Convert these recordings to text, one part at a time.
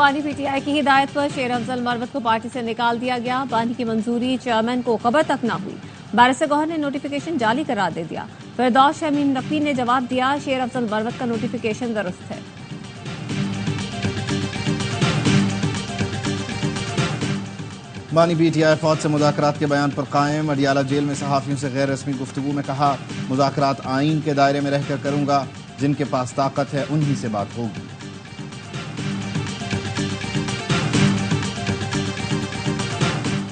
बानी पीटीआई की हिदायत पर शेर अफजल मरवत को पार्टी से निकाल दिया गया। बानी की मंजूरी चेयरमैन को खबर तक न हुई। बैरिस्टर गौहर ने नोटिफिकेशन जाली करार दे दिया। फिरदौस शमीम नकवी ने जवाब दिया, शेर अफजल मरवत का नोटिफिकेशन दुरुस्त है। बानी पीटीआई फौज से मुज़ाकरात के बयान पर कायम। अडियाला जेल में सहाफ़ियों से गैर रस्मी गुफ्तगू में कहा, मुज़ाकरात आइन के दायरे में रहकर करूंगा, जिनके पास ताकत है उन्हीं से बात होगी।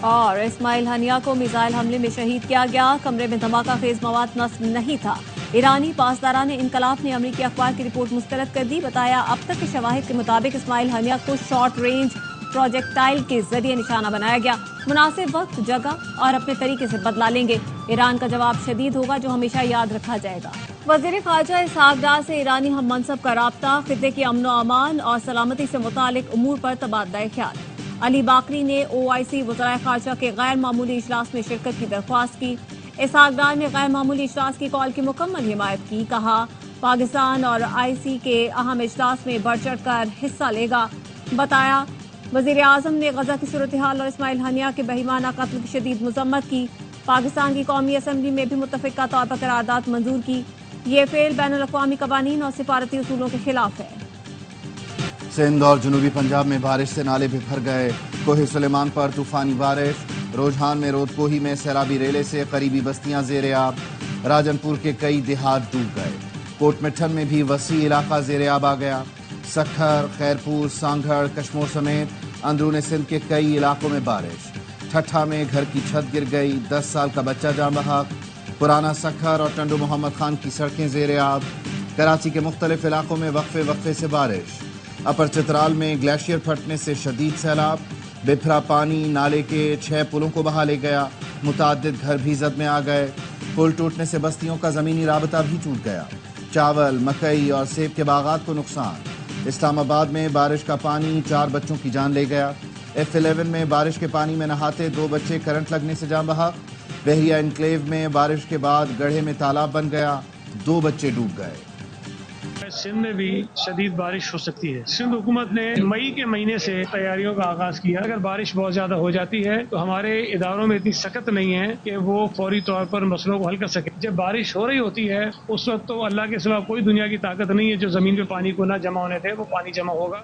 और इस्माइल हनिया को मिसाइल हमले में शहीद किया गया। कमरे में धमाका खेज मवाद नस्ब नहीं था। ईरानी पासदारान इनकलाब ने अमरीकी अखबार की रिपोर्ट मुस्तरद कर दी। बताया, अब तक के शवाहिद के मुताबिक इस्माइल हनिया को शॉर्ट रेंज प्रोजेक्टाइल के जरिए निशाना बनाया गया। मुनासिब वक्त, जगह और अपने तरीके से बदला लेंगे। ईरान का जवाब शदीद होगा, जो हमेशा याद रखा जाएगा। वज़ीर ख़ारजा इसहाक डार से ईरानी हम मनसब का राब्ता, खित्ते की अमन अमान और सलामती से मुतालिक उमूर पर तबादला ख्याल। अली बाकरी ने OIC वज़राए ख़ारजा के गैर मामूली इजलास में शिरकत की दरख्वास्त की। इसहाक डार ने गैर मामूली इजलास की कॉल की मुकम्मल हिमायत की। कहा, पाकिस्तान और IC के अहम इजलास में बढ़ चढ़ कर हिस्सा लेगा। बताया, वज़ीर आज़म ने गजा की सूरत हाल और इस्माइल हनिया के बेईमाना कत्ल की शदीद मज़म्मत की। पाकिस्तान की कौमी असम्बली में भी मुत्तफ़िक़ा तौर पर करारदाद मंजूर की। ये फेल बैनुल अक़वामी कवानीन और सिफारती उसूलों के खिलाफ है। सिंध और जनूबी पंजाब में बारिश से नाले भी भर गए। कोहे सुलेमान पर तूफानी बारिश। रोजहान में रोदकोही में सैलाबी रेले से करीबी बस्तियां ज़ेरे आब। राजनपुर के कई देहात डूब गए। कोटमिठन में भी वसी इलाका ज़ेरे आब आ गया। सखर, खैरपुर, सांगड़, कश्मोर समेत अंदरूनी सिंध के कई इलाकों में बारिश। ठट्ठा में घर की छत गिर गई, 10 साल का बच्चा जान बहक। पुराना सखर और टंडू मोहम्मद खान की सड़कें ज़ेरे आब। कराची के मुख्तलिफ इलाकों में वक्फे वक्फे से बारिश। अपर चित्राल में ग्लेशियर फटने से शदीद सैलाब। बिफरा पानी नाले के 6 पुलों को बहा ले गया। मुताद्दिद घर भी जद में आ गए। पुल टूटने से बस्तियों का ज़मीनी राबता भी टूट गया। चावल, मकई और सेब के बागात को नुकसान। इस्लामाबाद में बारिश का पानी 4 बच्चों की जान ले गया। F11 में बारिश के पानी में नहाते 2 बच्चे करंट लगने से जान बहक। बहरिया इनक्लेव में बारिश के बाद गड्ढे में तालाब बन गया, 2 बच्चे डूब गए। सिंध में भी शदीद बारिश हो सकती है। सिंध हुकूमत ने मई के महीने से तैयारियों का आगाज किया। अगर बारिश बहुत ज्यादा हो जाती है तो हमारे इदारों में इतनी सख्त नहीं है कि वो फौरी तौर पर मसलों को हल कर सके। जब बारिश हो रही होती है उस वक्त तो अल्लाह के सिवा कोई दुनिया की ताकत नहीं है जो जमीन पे पानी को ना जमा होने दे, वो पानी जमा होगा।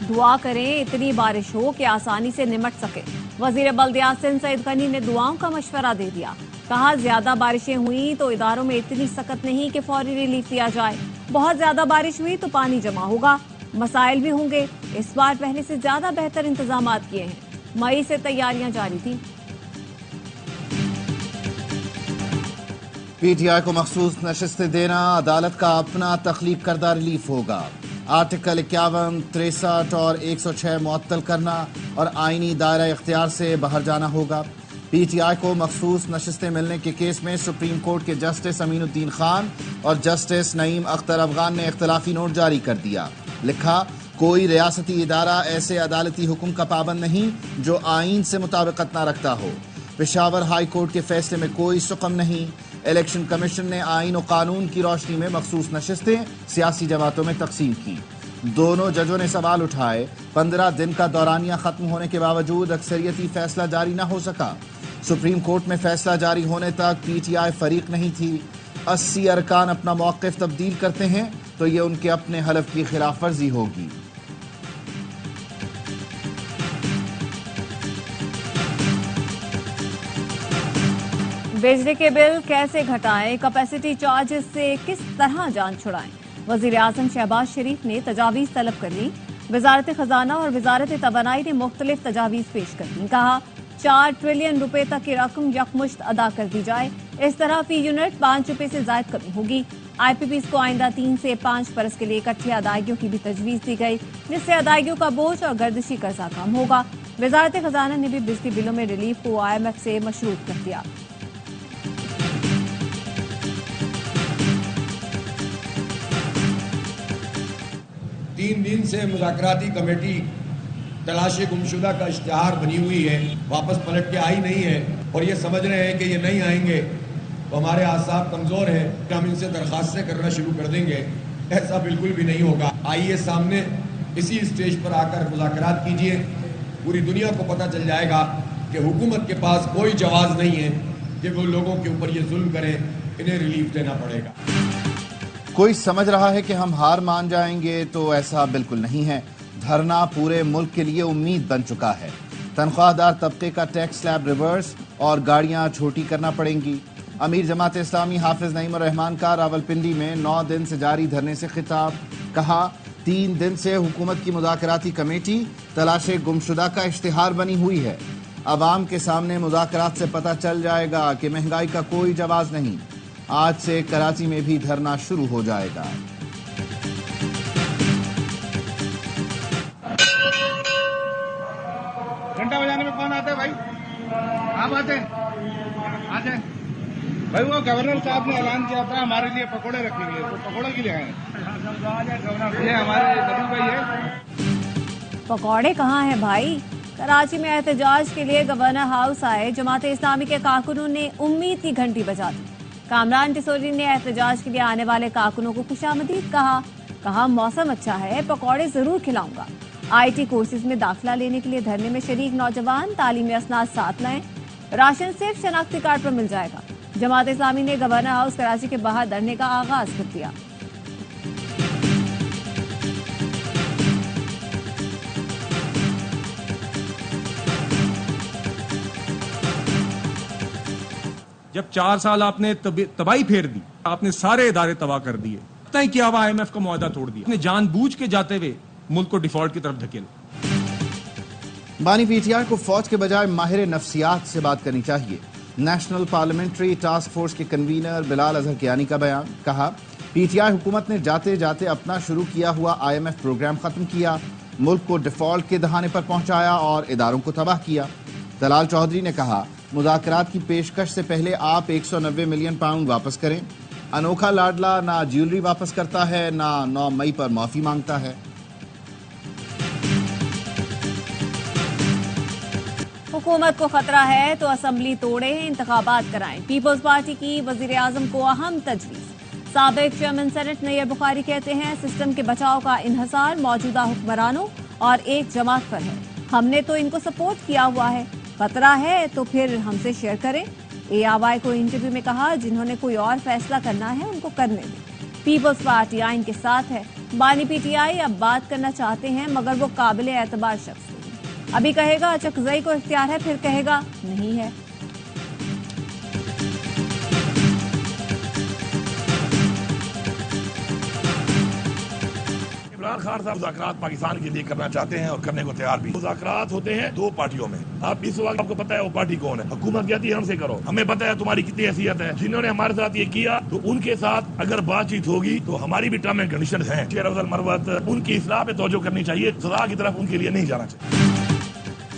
दुआ करें इतनी बारिश हो कि आसानी से निमट सके। वजीर बल्दियात सिंध सईद गनी ने दुआओं का मशवरा दे दिया। कहा, ज्यादा बारिशें हुई तो इदारों में इतनी सख्त नहीं कि फौरी रिलीफ दिया जाए। बहुत ज्यादा बारिश हुई तो पानी जमा होगा, मसाइल भी होंगे। इस बार पहले से ज्यादा बेहतर इंतजाम किए हैं। मई से तैयारियां जारी थी। PTI को मखसूस नशिस्तें देना, अदालत का अपना तख्लीक करदा रिलीफ होगा। आर्टिकल 51, 63 और 106 मुअत्तल करना और आईनी दायरा इख्तियार से बाहर जाना होगा। PTI को मखसूस नशिस्तें मिलने के केस में सुप्रीम कोर्ट के जस्टिस अमीनुद्दीन खान और जस्टिस नईम अख्तर अफगान ने इख्तलाफी नोट जारी कर दिया। लिखा, कोई रियासती इदारा ऐसे अदालती हुक्म का पाबंद नहीं जो आइन से मुताबिकत न रखता हो। पेशावर हाई कोर्ट के फैसले में कोई सुकम नहीं। इलेक्शन कमीशन ने आइन और कानून की रोशनी में मखसूस नशिस्तें सियासी जमातों में तकसीम की। दोनों जजों ने सवाल उठाए, 15 दिन का दौरानिया खत्म होने के बावजूद अक्सरियती फैसला जारी न हो सका। सुप्रीम कोर्ट में फैसला जारी होने तक PTI फरीक नहीं थी। 80 अरकान अपना मौक़िफ़ तब्दील करते हैं तो ये उनके अपने हलफ की खिलाफ वर्जी होगी। बिजली के बिल कैसे घटाएं, कैपेसिटी चार्जेस से किस तरह जान छुड़ाएं। वजीर आजम शहबाज शरीफ ने तजावीज़ तलब कर ली। वजारत खजाना और वजारत तवानाई ने मुख्तलिफ तजावीज़ पेश कर दी। कहा, 4 ट्रिलियन रुपए तक की रकम यकमुश्त अदा कर दी जाए। इस तरह फी यूनिट 5 रुपए से जायद कमी होगी। IPPs को आइंदा 3 से 5 बरस के लिए इकट्ठी अदायगियों की भी तजवीज़ दी गई, जिससे अदायगियों का बोझ और गर्दिशी कर्जा कम होगा। वजारत खजाना ने भी बिजली बिलों में रिलीफ को IMF से मशरूत कर दिया। 3 दिन से मुज़ाकराती कमेटी तलाश गुमशुदा का इश्तिहार बनी हुई है, वापस पलट के आई नहीं है और ये समझ रहे हैं कि ये नहीं आएंगे तो हमारे आसाब कमज़ोर है कि हम इनसे दरख्वास्तें करना शुरू कर देंगे। ऐसा बिल्कुल भी नहीं होगा। आइए सामने इसी स्टेज पर आकर मुज़ाकरात कीजिए। पूरी दुनिया को पता चल जाएगा कि हुकूमत के पास कोई जवाब नहीं है कि वो लोगों के ऊपर ये जुल्म करें, इन्हें रिलीफ देना पड़ेगा। कोई समझ रहा है कि हम हार मान जाएंगे, तो ऐसा बिल्कुल नहीं है। धरना पूरे मुल्क के लिए उम्मीद बन चुका है। तनख्वाहदार तबके का टैक्स स्लैब रिवर्स और गाड़ियां छोटी करना पड़ेंगी। अमीर जमात इस्लामी हाफिज नईम उर रहमान का रावलपिंडी में 9 दिन से जारी धरने से खिताब। कहा, 3 दिन से हुकूमत की मुज़ाकराती कमेटी तलाशे गुमशुदा का इश्तिहार बनी हुई है। अवाम के सामने मुज़ाकरात से पता चल जाएगा कि महंगाई का कोई जवाब नहीं। आज से कराची में भी धरना शुरू हो जाएगा। घंटा बजाने में कौन आता है भाई? आप आते हैं? आ जाए भाई। वो गवर्नर साहब ने ऐलान किया था हमारे लिए पकोड़े रखेंगे, तो पकोड़े के लिए आए। ये हमारे नबी भाई है। पकौड़े कहाँ हैं भाई? कराची में एहतजाज के लिए गवर्नर हाउस आए जमात इस्लामी के कारकुनों ने उम्मीद की घंटी बजा दी। कामरान टिसोरी ने एहतजाज के लिए आने वाले कारकुनों को खुशामदीद कहा मौसम अच्छा है, पकौड़े जरूर खिलाऊंगा। IT कोर्सेज में दाखिला लेने के लिए धरने में शरीक नौजवान तालीमी असनाद साथ लाएं। राशन सिर्फ शनाख्ती कार्ड पर मिल जाएगा। जमात इस्लामी ने गवर्नर हाउस कराची के बाहर धरने का आगाज कर दिया। जब 4 साल आपने तबाही फेर दी, आपने सारे इदारे तबाह कर दिए, पता ही क्या हुआ, IMF का मुआहदा तोड़ दिया, आपने जानबूझ के जाते हुए मुल्क को डिफॉल्ट की तरफ धकेला। बानी PTI को फौज के बजाय माहिर नफ्सियात से बात करनी चाहिए। नेशनल पार्लियामेंट्री टास्क फोर्स के कन्वीनर बिलाल अजहर कियानी का बयान। कहा, PTI हुकूमत ने जाते जाते अपना शुरू किया हुआ IMF प्रोग्राम खत्म किया, मुल्क को डिफॉल्ट के दहाने पर पहुंचाया और इदारों को तबाह किया। दलाल चौधरी ने कहा, मुज़ाकरात की पेशकश से पहले आप 190 मिलियन पाउंड वापस करें। अनोखा लाडला ना ज्वेलरी वापस करता है, ना 9 मई पर माफी मांगता है। हुकूमत को खतरा है तो असम्बली तोड़े, इंतखाबात कराएं। पीपल्स पार्टी की वजीर आजम को अहम तजवीज़। साबिक चेयरमैन सेनेट नैयर बुखारी कहते हैं, सिस्टम के बचाव का इन्हसार मौजूदा हुक्मरानों और एक जमात पर है। हमने तो इनको सपोर्ट किया हुआ है, खतरा है तो फिर हमसे शेयर करें। ARY को इंटरव्यू में कहा, जिन्होंने कोई और फैसला करना है उनको करने दें। पीपल्स पार्टी आइन के साथ है। बानी PTI अब बात करना चाहते हैं मगर वो काबिल एतबार शख्स नहीं। अभी कहेगा चकजई को इख्तियार है, फिर कहेगा नहीं है। इमरान खान साहब मुज़ाकरात पाकिस्तान के लिए करना चाहते हैं और करने को तैयार भी। मुज़ाकरात होते हैं 2 पार्टियों में। आप इस वक्त आपको पता है वो पार्टी कौन है। हुकूमत कहती है हमसे करो, हमें पता है तुम्हारी कितनी हैसियत है। जिन्होंने हमारे साथ ये किया तो उनके साथ अगर बातचीत होगी तो हमारी भी टर्म एंड कंडीशन है। शेर अफजल मरवत, उनकी इस्लाह पे तवज्जो करनी चाहिए, सजा की तरफ उनके लिए नहीं जाना चाहिए।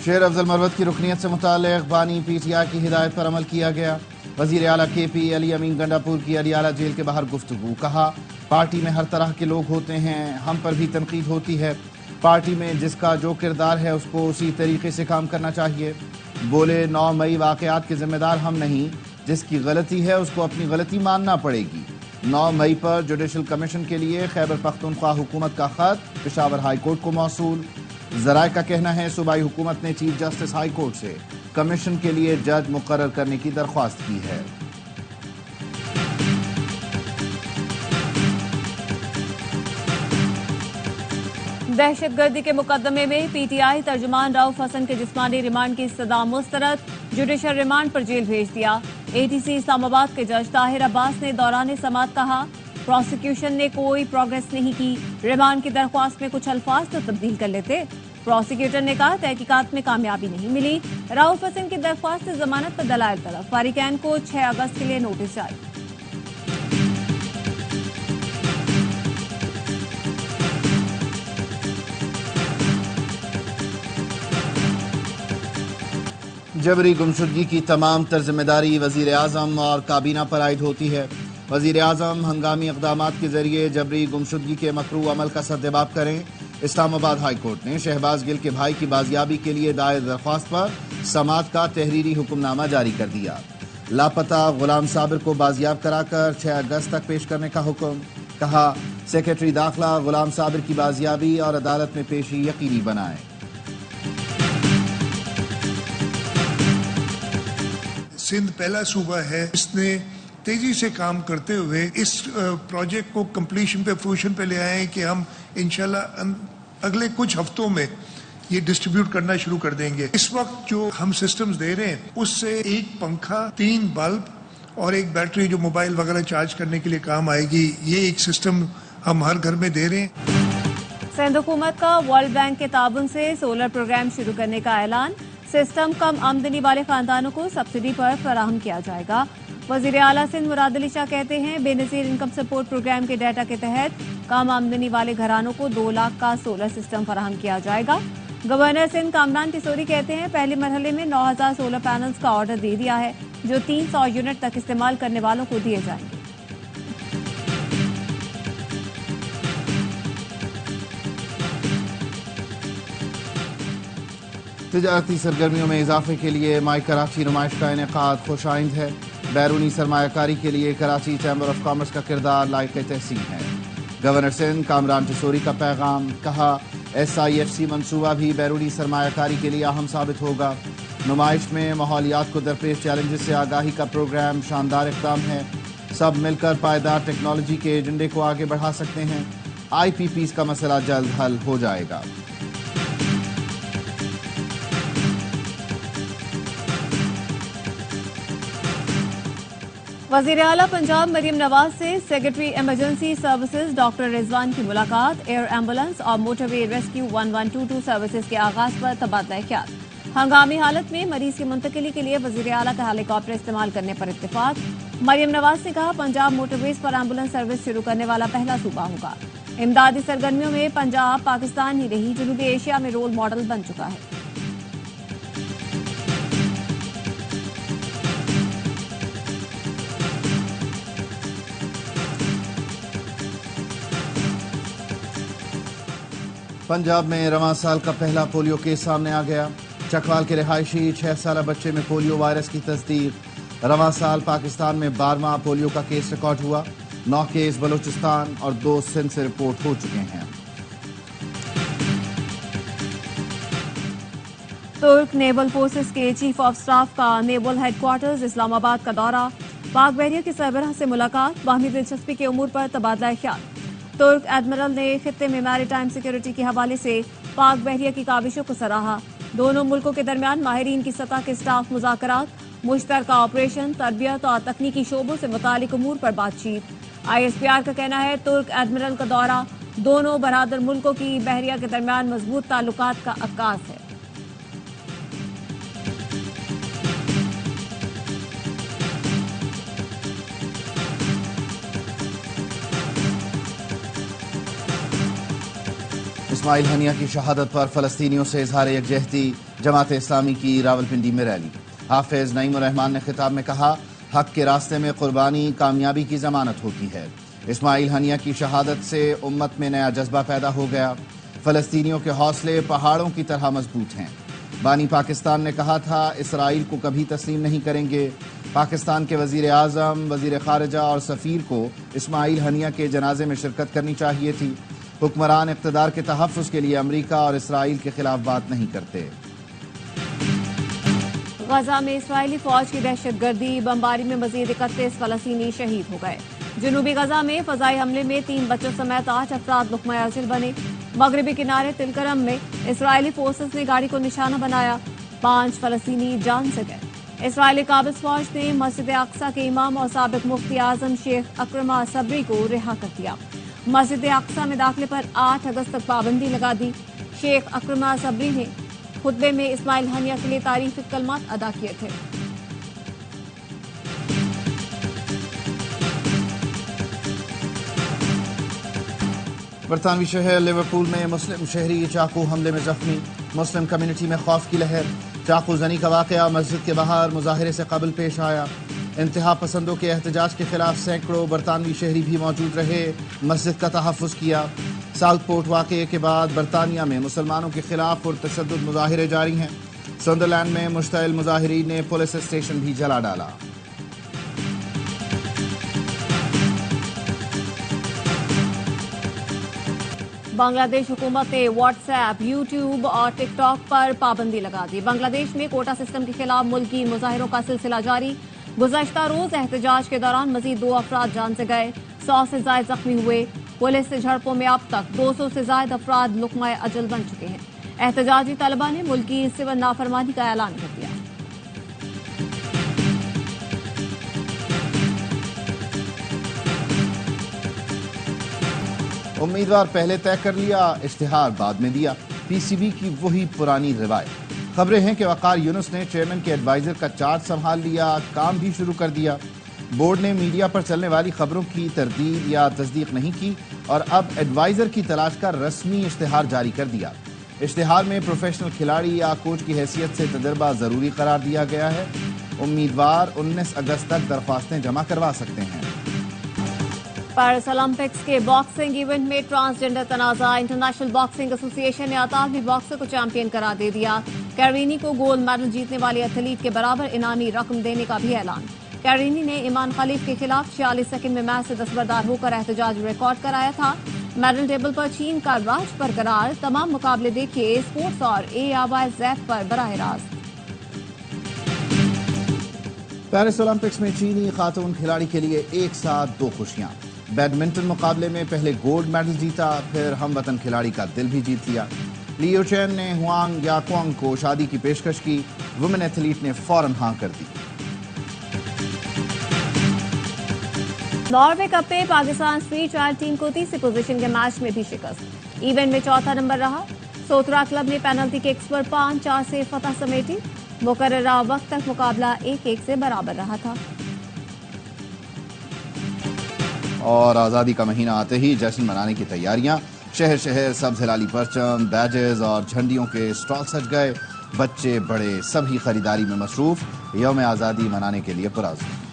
शेर अफजल मरवत की रुकनीत से मुताल्लिक़ बानी PTI की हिदायत पर अमल किया गया। वज़ीर आला KP अली अमीन गंडापुर की अडियाला जेल के बाहर गुफ्तगू। कहा, पार्टी में हर तरह के लोग होते हैं, हम पर भी तनकीद होती है। पार्टी में जिसका जो किरदार है उसको उसी तरीके से काम करना चाहिए। बोले, 9 मई वाक़यात के जिम्मेदार हम नहीं, जिसकी गलती है उसको अपनी गलती मानना पड़ेगी। 9 मई पर जुडिशल कमीशन के लिए खैबर पख्तूनख्वा हुकूमत का खत पेशावर हाई कोर्ट को मौसूल। ज़राए का कहना है, सूबाई हुकूमत ने चीफ जस्टिस हाई कोर्ट से कमीशन के लिए जज मुकर्रर करने की दरख्वास्त की है। दहशतगर्दी के मुकदमे में PTI तर्जुमान रऊफ हसन के जिस्मानी रिमांड की सजा मुस्तरद, जुडिशल रिमांड पर जेल भेज दिया। ATC इस्लामाबाद के जज ताहिर अब्बास ने दौरान समाअत कहा, प्रोसिक्यूशन ने कोई प्रोग्रेस नहीं की, रिमांड की दरख्वास्त में कुछ अल्फाज तो तब्दील कर लेते। प्रोसिक्यूटर ने कहा, तहकीकात में कामयाबी नहीं मिली। रऊफ हसन की दरख्वास्त से जमानत पर दलाइल तलब। फारिकैन को 6 अगस्त के लिए नोटिस जारी। जबरी गुमशुदगी की तमाम तर जिम्मेदारी वज़ीर आज़म और काबीना पर आयद होती है। वज़ीर आज़म हंगामी इक़दामात के जरिए जबरी गुमशुदगी के मकरू अमल का सद्देबाब करें। इस्लामाबाद हाई कोर्ट ने शहबाज गिल के भाई की बाजियाबी के लिए दायर दरख्वास्त पर समाअत का तहरीरी हुक्मनामा जारी कर दिया। लापता गुलाम साबिर को बाजियाब कराकर 6 अगस्त तक पेश करने का हुक्म। کہا سیکرٹری داخلہ غلام صابر کی بازیابی اور عدالت میں پیشی یقینی بنائیں۔ سندھ پہلا صوبہ ہے اس نے تیزی سے کام کرتے ہوئے اس پروجیکٹ کو کمپلیشن پہ فروشن پہ لے آئے ہیں کہ ہم انشاءاللہ اگلے کچھ ہفتوں میں یہ ڈسٹریبیوٹ کرنا شروع کر دیں گے۔ اس وقت جو ہم سسٹمز دے رہے ہیں اس سے 1 پنکھا، 3 بلب اور 1 بیٹری جو موبائل وغیرہ چارج کرنے کے لیے کام آئے گی، یہ ایک سسٹم ہم ہر گھر میں دے رہے ہیں۔ سندھ حکومت کا ورلڈ بینک کے تعاون سے سولر پروگرام شروع کرنے کا اعلان، سسٹم کم آمدنی والے خاندانوں کو سبسڈی پر فراہم کیا جائے گا۔ وزیر اعلیٰ سندھ مراد علی شاہ کہتے ہیں بے نظیر انکم سپورٹ پروگرام کے ڈیٹا کے تحت کم آمدنی والے گھرانوں کو 2 لاکھ کا سولر سسٹم فراہم کیا جائے گا۔ گورنر سندھ کامران کسوری کہتے ہیں پہلے مرحلے میں 9000 سولر پینلز کا آرڈر دے دیا ہے جو 300 یونٹ تک استعمال کرنے والوں کو دیے جائیں گے۔ تجارتی سرگرمیوں میں اضافے کے لیے مائی کراچی نمائش کا انعقاد خوش آئند ہے۔ بیرونی سرمایہ کاری کے لیے کراچی چیمبر آف کامرس کا کردار لائق تحسین ہے۔ گورنر سندھ کامران ٹسوری کا پیغام، کہا SIFC منصوبہ بھی بیرونی سرمایہ کاری کے لیے اہم ثابت ہوگا۔ نمائش میں ماحولیات کو درپیش چیلنجز سے آگاہی کا پروگرام شاندار اقدام ہے۔ سب مل کر پائیدار ٹیکنالوجی کے ایجنڈے کو آگے بڑھا سکتے ہیں۔ IPPs کا مسئلہ جلد حل ہو جائے گا۔ وزیر اعلیٰ پنجاب مریم نواز سے سیکرٹری ایمرجنسی سروسز ڈاکٹر رضوان کی ملاقات، ایئر ایمبولینس اور موٹر وے ریسکیو 1122 سروسز کے آغاز پر تبادلہ خیال۔ ہنگامی حالت میں مریض کی منتقلی کے لیے وزیر اعلیٰ کا ہیلی کاپٹر استعمال کرنے پر اتفاق۔ مریم نواز نے کہا پنجاب موٹر ویز پر ایمبولینس سروس شروع کرنے والا پہلا صوبہ ہوگا۔ امدادی سرگرمیوں میں پنجاب پاکستان ہی نہیں جنوبی ایشیا میں رول ماڈل بن چکا ہے۔ پنجاب میں رواں سال کا پہلا پولیو کیس سامنے آ گیا۔ چکوال کے رہائشی 6 سالہ بچے میں پولیو وائرس کی تصدیق۔ رواں سال پاکستان میں 12واں پولیو کا کیس ریکارڈ ہوا۔ 9 کیس بلوچستان اور 2 سندھ سے رپورٹ ہو چکے ہیں۔ ترک نیول فورسز کے چیف آف سٹاف کا نیول ہیڈ کوارٹرز اسلام آباد کا دورہ، پاک بحریہ کے سربراہ سے ملاقات، باہمی دلچسپی کے امور پر تبادلہ خیال۔ ترک ایڈمرل نے خطے میں میری ٹائم سیکیورٹی کے حوالے سے پاک بحریہ کی کاوشوں کو سراہا۔ دونوں ملکوں کے درمیان ماہرین کی سطح کے سٹاف مذاکرات، مشترکہ آپریشن، تربیت اور تکنیکی شعبوں سے متعلق امور پر بات چیت۔ ISPR کا کہنا ہے ترک ایڈمرل کا دورہ دونوں برادر ملکوں کی بحریہ کے درمیان مضبوط تعلقات کا عکاس ہے۔ اسماعیل ہنیہ کی شہادت پر فلسطینیوں سے اظہار یکجہتی، جماعت اسلامی کی راولپنڈی میں ریلی۔ حافظ نعیم الرحمان نے خطاب میں کہا حق کے راستے میں قربانی کامیابی کی ضمانت ہوتی ہے۔ اسماعیل ہنیہ کی شہادت سے امت میں نیا جذبہ پیدا ہو گیا۔ فلسطینیوں کے حوصلے پہاڑوں کی طرح مضبوط ہیں۔ بانی پاکستان نے کہا تھا اسرائیل کو کبھی تسلیم نہیں کریں گے۔ پاکستان کے وزیر اعظم، وزیر خارجہ اور سفیر کو اسماعیل ہنیہ کے جنازے میں شرکت کرنی چاہیے تھی۔ حکمران اقتدار کے تحفظ کے لیے امریکہ اور اسرائیل کے خلاف بات نہیں کرتے۔ غزہ میں اسرائیلی فوج کی دہشت گردی بمباری میں مزید 31 فلسطینی شہید ہو گئے۔ جنوبی غزہ میں فضائی حملے میں 3 بچوں سمیت 8 افراد لقمہ اجل بنے۔ مغربی کنارے تلکرم میں اسرائیلی فورسز نے گاڑی کو نشانہ بنایا، 5 فلسطینی جان سے گئے۔ اسرائیلی قابض فوج نے مسجد اقصی کے امام اور سابق مفتی اعظم شیخ اکرمہ صبری کو رہا کر دیا۔ مسجد اقصی میں داخلے پر 8 اگست تک پابندی لگا دی۔ شیخ اکرمہ صبری نے خطبے میں اسماعیل ہنیہ کے لیے تعریفی کلمات ادا کیے تھے۔ برطانوی شہر لیورپول میں مسلم شہری چاقو حملے میں زخمی، مسلم کمیونٹی میں خوف کی لہر۔ چاقو زنی کا واقعہ مسجد کے باہر مظاہرے سے قبل پیش آیا۔ انتہا پسندوں کے احتجاج کے خلاف سینکڑوں برطانوی شہری بھی موجود رہے، مسجد کا تحفظ کیا۔ ساؤتھ پورٹ واقعے کے بعد برطانیہ میں مسلمانوں کے خلاف پرتشدد مظاہرے جاری ہیں۔ سندرلینڈ میں مشتعل مظاہرین نے پولیس اسٹیشن بھی جلا ڈالا۔ بنگلہ دیش حکومت نے واٹس ایپ، یوٹیوب اور ٹک ٹاک پر پابندی لگا دی۔ بنگلہ دیش میں کوٹا سسٹم کے خلاف ملکی مظاہروں کا سلسلہ جاری۔ گزشتہ روز احتجاج کے دوران مزید 2 افراد جان سے گئے، 100 سے زائد زخمی ہوئے۔ پولیس سے جھڑپوں میں اب تک 200 سے زائد افراد لقمہ اجل بن چکے ہیں۔ احتجاجی طلبہ نے ملکی سول نافرمانی کا اعلان کر دیا۔ امیدوار پہلے طے کر لیا، اشتہار بعد میں دیا، پی سی بی کی وہی پرانی روایت۔ خبریں ہیں کہ وقار یونس نے چیئرمین کے ایڈوائزر کا چارج سنبھال لیا، کام بھی شروع کر دیا۔ بورڈ نے میڈیا پر چلنے والی خبروں کی تردید یا تصدیق نہیں کی اور اب ایڈوائزر کی تلاش کا رسمی اشتہار جاری کر دیا۔ اشتہار میں پروفیشنل کھلاڑی یا کوچ کی حیثیت سے تجربہ ضروری قرار دیا گیا ہے۔ امیدوار 19 اگست تک درخواستیں جمع کروا سکتے ہیں۔ پیرس اولمپکس کے باکسنگ ایونٹ میں ٹرانسجنڈر تنازع، انٹرنیشنل باکسنگ ایسوسی ایشن نے اطالوی باکسر کو چیمپئن قرار دے دیا۔ کیرینی کو گولڈ میڈل جیتنے والی ایتھلیٹ کے برابر انعامی رقم دینے کا بھی اعلان۔ کیرینی نے ایمان خلیف کے خلاف 46 سیکنڈ میں میچ سے دستبردار ہو کر احتجاج ریکارڈ کرایا تھا۔ میڈل ٹیبل پر چین کا راج برقرار۔ تمام مقابلے دیکھیے اسپورٹس اور AIZ پر براہ راست۔ پیرس اولمپکس میں چینی خاتون کھلاڑی کے لیے ایک ساتھ 2 خوشیاں۔ بیڈمنٹن مقابلے میں پہلے گولڈ میڈل جیتا، پھر ہم وطن کھلاڑی کا دل بھی جیت لیا۔ لیو چین نے ہوانگ یاکوانگ کو شادی کی پیشکش کی، وومن ایتھلیٹ نے فوراً ہاں کر دی۔ ناروے کپ میں پاکستان فری ٹرائل ٹیم کو تیسری پوزیشن کے میچ میں بھی شکست، ایونٹ میں چوتھا نمبر رہا۔ سوترا کلب نے پینلٹی ککس پر 5-4 سے فتح سمیٹی۔ مقررہ وقت تک مقابلہ 1-1 سے برابر رہا تھا۔ اور آزادی کا مہینہ آتے ہی جشن منانے کی تیاریاں، شہر شہر سبز ہلالی پرچم، بیجز اور جھنڈیوں کے اسٹال سج گئے۔ بچے بڑے سبھی خریداری میں مصروف، یوم آزادی منانے کے لیے پرعزم۔